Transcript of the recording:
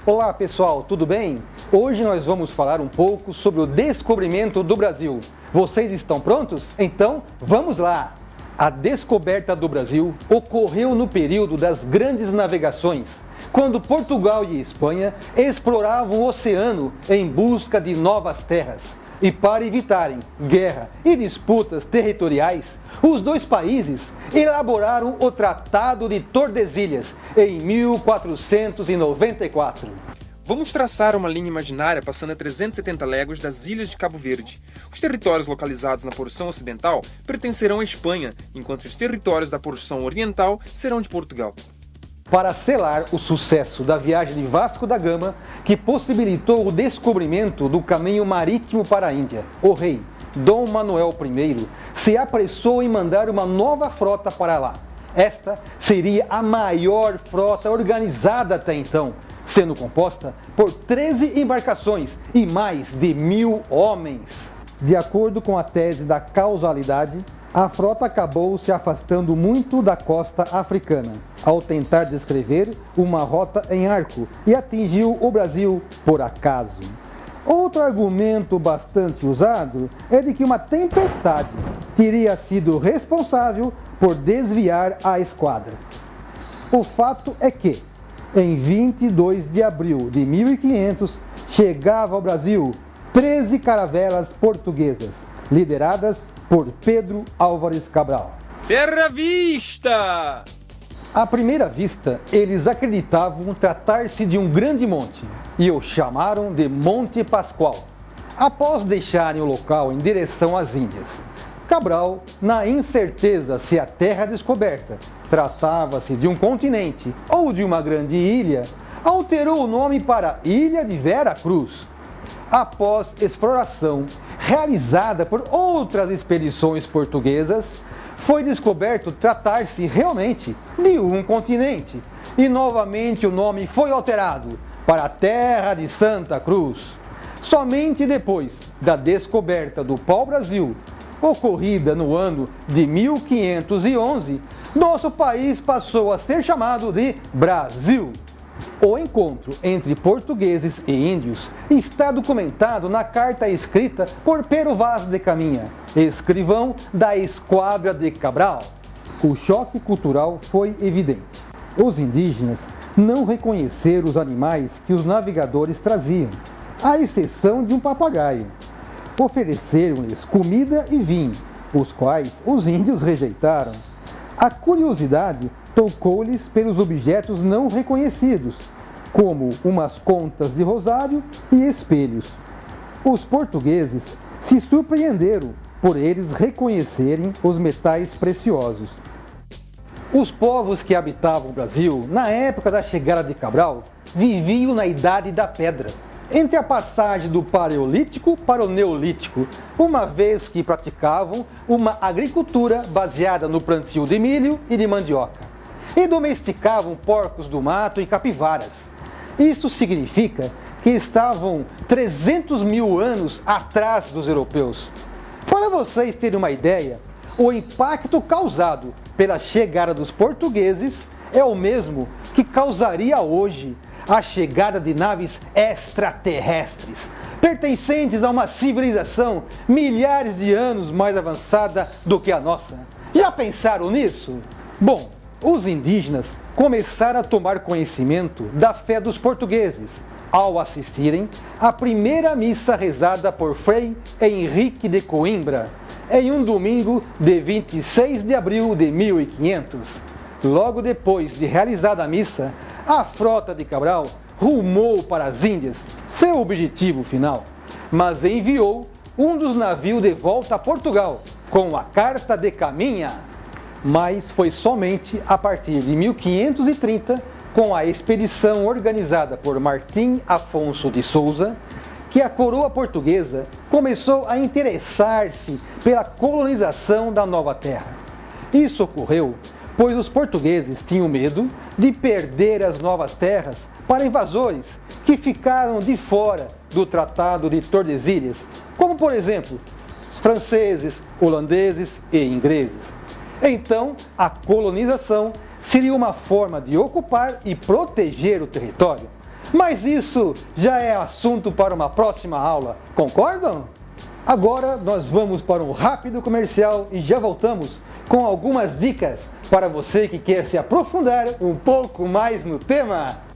Olá pessoal, tudo bem? Hoje nós vamos falar um pouco sobre o descobrimento do Brasil. Vocês estão prontos? Então, vamos lá! A descoberta do Brasil ocorreu no período das grandes navegações, quando Portugal e Espanha exploravam o oceano em busca de novas terras. E para evitarem guerra e disputas territoriais, os dois países elaboraram o Tratado de Tordesilhas em 1494. Vamos traçar uma linha imaginária passando a 370 léguas das ilhas de Cabo Verde. Os territórios localizados na porção ocidental pertencerão à Espanha, enquanto os territórios da porção oriental serão de Portugal. Para selar o sucesso da viagem de Vasco da Gama, que possibilitou o descobrimento do caminho marítimo para a Índia, o rei Dom Manuel I se apressou em mandar uma nova frota para lá. Esta seria a maior frota organizada até então, sendo composta por 13 embarcações e mais de 1000 homens. De acordo com a tese da causalidade, a frota acabou se afastando muito da costa africana, ao tentar descrever uma rota em arco, e atingiu o Brasil por acaso. Outro argumento bastante usado é de que uma tempestade teria sido responsável por desviar a esquadra. O fato é que, em 22 de abril de 1500, chegava ao Brasil 13 caravelas portuguesas, lideradas por Pedro Álvares Cabral. Terra vista! À primeira vista, eles acreditavam tratar-se de um grande monte e o chamaram de Monte Pascoal, após deixarem o local em direção às Índias. Cabral, na incerteza se a terra descoberta tratava-se de um continente ou de uma grande ilha, alterou o nome para Ilha de Vera Cruz. Após exploração realizada por outras expedições portuguesas, foi descoberto tratar-se realmente de um continente e novamente o nome foi alterado para a Terra de Santa Cruz. Somente depois da descoberta do pau-brasil, ocorrida no ano de 1511, nosso país passou a ser chamado de Brasil. O encontro entre portugueses e índios está documentado na carta escrita por Pero Vaz de Caminha, escrivão da Esquadra de Cabral. O choque cultural foi evidente. Os indígenas não reconheceram os animais que os navegadores traziam, à exceção de um papagaio. Ofereceram-lhes comida e vinho, os quais os índios rejeitaram. A curiosidade tocou-lhes pelos objetos não reconhecidos, como umas contas de rosário e espelhos. Os portugueses se surpreenderam por eles reconhecerem os metais preciosos. Os povos que habitavam o Brasil na época da chegada de Cabral viviam na Idade da Pedra, entre a passagem do Paleolítico para o Neolítico, uma vez que praticavam uma agricultura baseada no plantio de milho e de mandioca, e domesticavam porcos do mato e capivaras. Isso significa que estavam 300 mil anos atrás dos europeus. Para vocês terem uma ideia, o impacto causado pela chegada dos portugueses é o mesmo que causaria hoje a chegada de naves extraterrestres, pertencentes a uma civilização milhares de anos mais avançada do que a nossa. Já pensaram nisso? Bom, os indígenas começaram a tomar conhecimento da fé dos portugueses ao assistirem à primeira missa rezada por Frei Henrique de Coimbra, em um domingo de 26 de abril de 1500. Logo depois de realizada a missa, a frota de Cabral rumou para as Índias, seu objetivo final, mas enviou um dos navios de volta a Portugal, com a Carta de Caminha. Mas foi somente a partir de 1530, com a expedição organizada por Martim Afonso de Souza, que a coroa portuguesa começou a interessar-se pela colonização da nova terra. Isso ocorreu pois os portugueses tinham medo de perder as novas terras para invasores que ficaram de fora do Tratado de Tordesilhas, como por exemplo, os franceses, holandeses e ingleses. Então, a colonização seria uma forma de ocupar e proteger o território, Mas isso já é assunto para uma próxima aula, concordam? Agora nós vamos para um rápido comercial e já voltamos com algumas dicas para você que quer se aprofundar um pouco mais no tema.